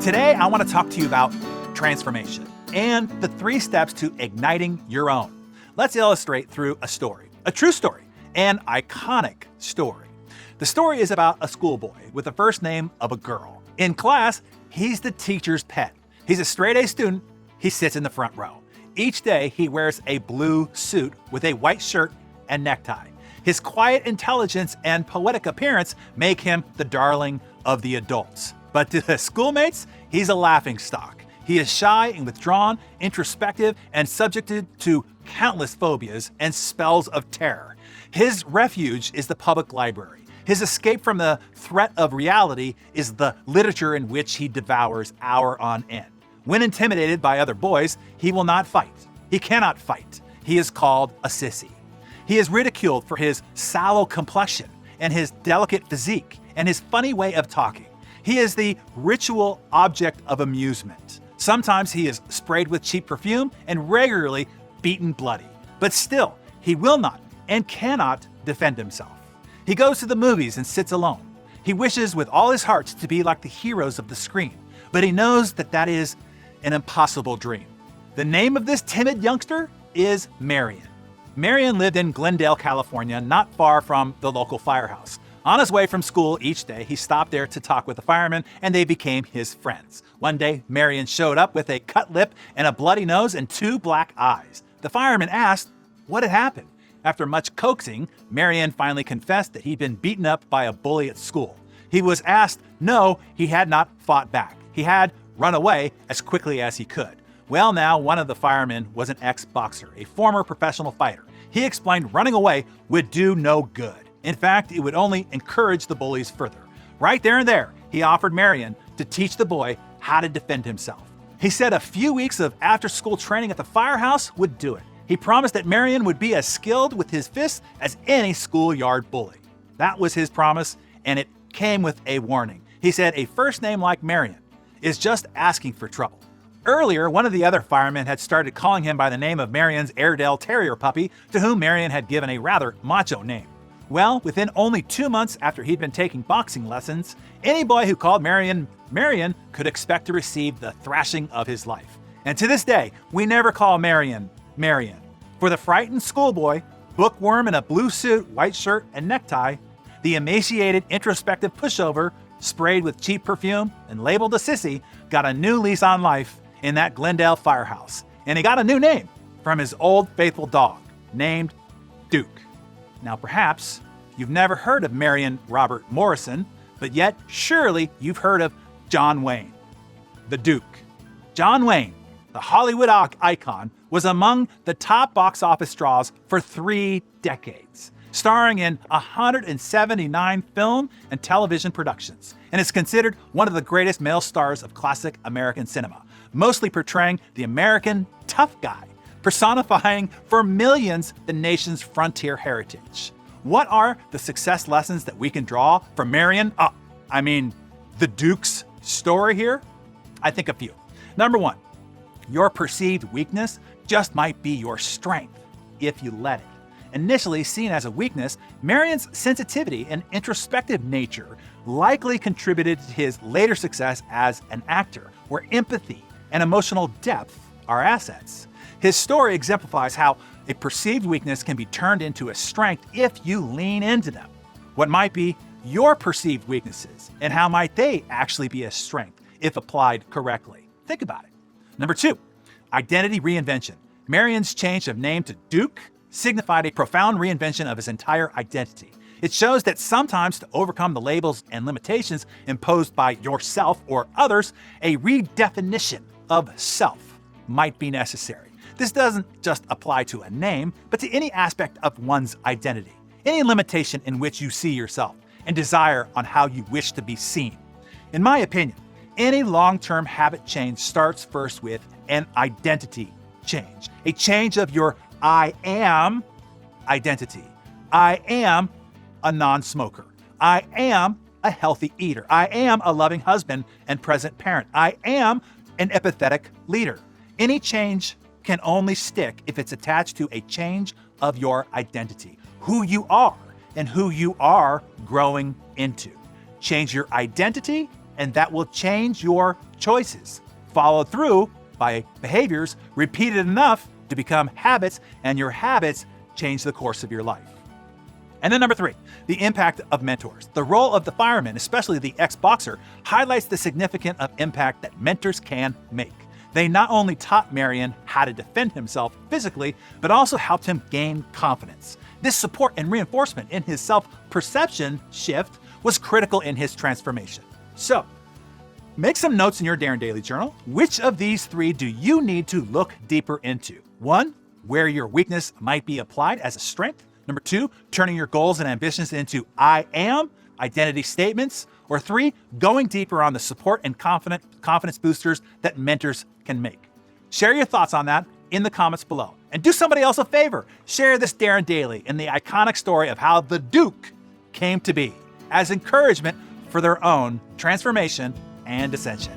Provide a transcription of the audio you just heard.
Today, I want to talk to you about transformation and the 3 steps to igniting your own. Let's illustrate through a story, a true story, an iconic story. The story is about a schoolboy with the first name of a girl. In class, he's the teacher's pet. He's a straight-A student. He sits in the front row. Each day, he wears a blue suit with a white shirt and necktie. His quiet intelligence and poetic appearance make him the darling of the adults. But to his schoolmates, he's a laughingstock. He is shy and withdrawn, introspective, and subjected to countless phobias and spells of terror. His refuge is the public library. His escape from the threat of reality is the literature in which he devours hour on end. When intimidated by other boys, he will not fight. He cannot fight. He is called a sissy. He is ridiculed for his sallow complexion and his delicate physique and his funny way of talking. He is the ritual object of amusement. Sometimes he is sprayed with cheap perfume and regularly beaten bloody. But still, he will not and cannot defend himself. He goes to the movies and sits alone. He wishes with all his heart to be like the heroes of the screen, but he knows that that is an impossible dream. The name of this timid youngster is Marion. Marion lived in Glendale, California, not far from the local firehouse. On his way from school each day, he stopped there to talk with the firemen, and they became his friends. One day, Marion showed up with a cut lip and a bloody nose and 2 black eyes. The fireman asked what had happened. After much coaxing, Marion finally confessed that he'd been beaten up by a bully at school. He was asked, no, he had not fought back. He had run away as quickly as he could. Well, now, one of the firemen was an ex-boxer, a former professional fighter. He explained running away would do no good. In fact, it would only encourage the bullies further. Right there and there, he offered Marion to teach the boy how to defend himself. He said a few weeks of after-school training at the firehouse would do it. He promised that Marion would be as skilled with his fists as any schoolyard bully. That was his promise, and it came with a warning. He said a first name like Marion is just asking for trouble. Earlier, one of the other firemen had started calling him by the name of Marion's Airedale Terrier puppy, to whom Marion had given a rather macho name. Well, within only 2 months after he'd been taking boxing lessons, any boy who called Marion Marion could expect to receive the thrashing of his life. And to this day, we never call Marion Marion. For the frightened schoolboy, bookworm in a blue suit, white shirt, and necktie, the emaciated, introspective pushover, sprayed with cheap perfume and labeled a sissy, got a new lease on life in that Glendale firehouse. And he got a new name from his old faithful dog, named Duke. Now perhaps you've never heard of Marion Robert Morrison, but yet surely you've heard of John Wayne, the Duke. John Wayne, the Hollywood icon, was among the top box office draws for 3 decades, starring in 179 film and television productions, and is considered one of the greatest male stars of classic American cinema, mostly portraying the American tough guy, personifying for millions the nation's frontier heritage. What are the success lessons that we can draw from Marion? The Duke's story here? I think a few. Number 1, your perceived weakness just might be your strength if you let it. Initially seen as a weakness, Marion's sensitivity and introspective nature likely contributed to his later success as an actor, where empathy and emotional depth are assets. His story exemplifies how a perceived weakness can be turned into a strength if you lean into them. What might be your perceived weaknesses, and how might they actually be a strength if applied correctly? Think about it. Number 2, identity reinvention. Marion's change of name to Duke signified a profound reinvention of his entire identity. It shows that sometimes to overcome the labels and limitations imposed by yourself or others, a redefinition of self might be necessary. This doesn't just apply to a name, but to any aspect of one's identity, any limitation in which you see yourself, and desire on how you wish to be seen. In my opinion, any long-term habit change starts first with an identity change, a change of your I am identity. I am a non-smoker. I am a healthy eater. I am a loving husband and present parent. I am an empathetic leader. Any change can only stick if it's attached to a change of your identity, who you are and who you are growing into. Change your identity, and that will change your choices, followed through by behaviors repeated enough to become habits, and your habits change the course of your life. And then number 3, the impact of mentors. The role of the fireman, especially the ex-boxer, highlights the significance of impact that mentors can make. They not only taught Marion how to defend himself physically, but also helped him gain confidence. This support and reinforcement in his self-perception shift was critical in his transformation. So, make some notes in your Darren Daily Journal. Which of these 3 do you need to look deeper into? 1, where your weakness might be applied as a strength. Number 2, turning your goals and ambitions into I am identity statements. Or 3, going deeper on the support and confidence boosters that mentors can make. Share your thoughts on that in the comments below. And do somebody else a favor. Share this Darren Daily and the iconic story of how the Duke came to be as encouragement for their own transformation and ascension.